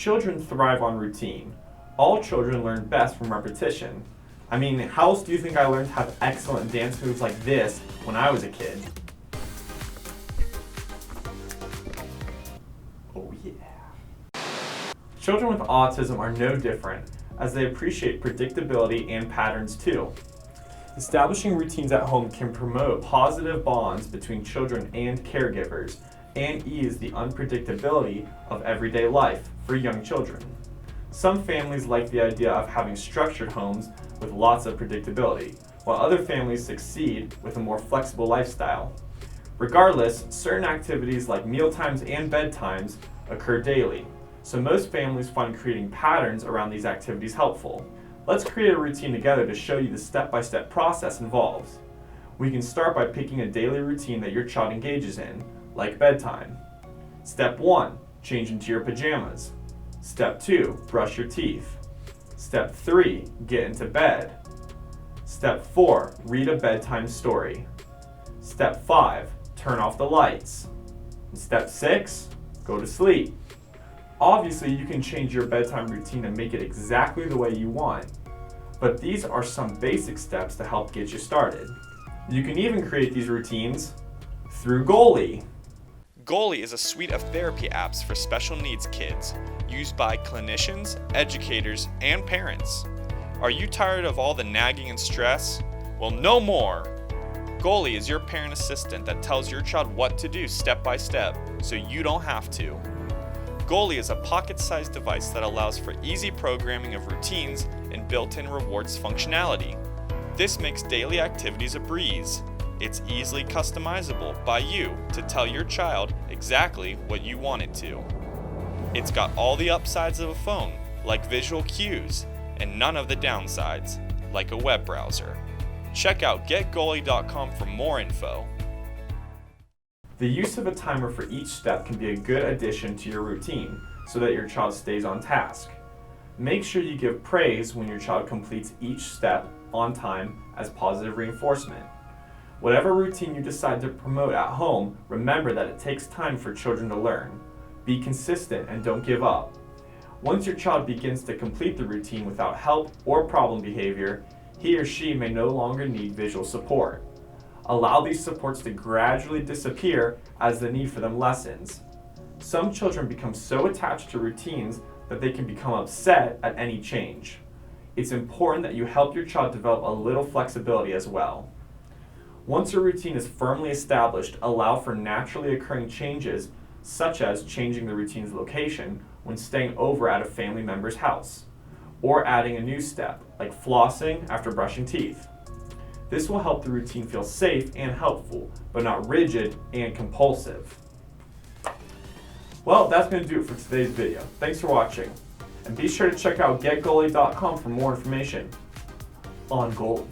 Children thrive on routine. All children learn best from repetition. I mean, how else do you think I learned to have excellent dance moves like this when I was a kid? Oh yeah. Children with autism are no different, as they appreciate predictability and patterns too. Establishing routines at home can promote positive bonds between children and caregivers and ease the unpredictability of everyday life for young children. Some families like the idea of having structured homes with lots of predictability, while other families succeed with a more flexible lifestyle. Regardless, certain activities like mealtimes and bedtimes occur daily, so most families find creating patterns around these activities helpful. Let's create a routine together to show you the step-by-step process involved. We can start by picking a daily routine that your child engages in, like bedtime. Step 1, change into your pajamas. Step 2, brush your teeth. Step 3, get into bed. Step 4, read a bedtime story. Step 5, turn off the lights. Step 6, go to sleep. Obviously, you can change your bedtime routine and make it exactly the way you want, but these are some basic steps to help get you started. You can even create these routines through Goalie. Goalie is a suite of therapy apps for special needs kids, used by clinicians, educators, and parents. Are you tired of all the nagging and stress? Well, no more! Goalie is your parent assistant that tells your child what to do step by step, so you don't have to. Goalie is a pocket-sized device that allows for easy programming of routines and built-in rewards functionality. This makes daily activities a breeze. It's easily customizable by you to tell your child exactly what you want it to. It's got all the upsides of a phone, like visual cues, and none of the downsides, like a web browser. Check out getgoalie.com for more info. The use of a timer for each step can be a good addition to your routine so that your child stays on task. Make sure you give praise when your child completes each step on time as positive reinforcement. Whatever routine you decide to promote at home, remember that it takes time for children to learn. Be consistent and don't give up. Once your child begins to complete the routine without help or problem behavior, he or she may no longer need visual support. Allow these supports to gradually disappear as the need for them lessens. Some children become so attached to routines that they can become upset at any change. It's important that you help your child develop a little flexibility as well. Once a routine is firmly established, allow for naturally occurring changes, such as changing the routine's location when staying over at a family member's house, or adding a new step, like flossing after brushing teeth. This will help the routine feel safe and helpful, but not rigid and compulsive. Well, that's going to do it for today's video. Thanks for watching. And be sure to check out getgoalie.com for more information on Goalie.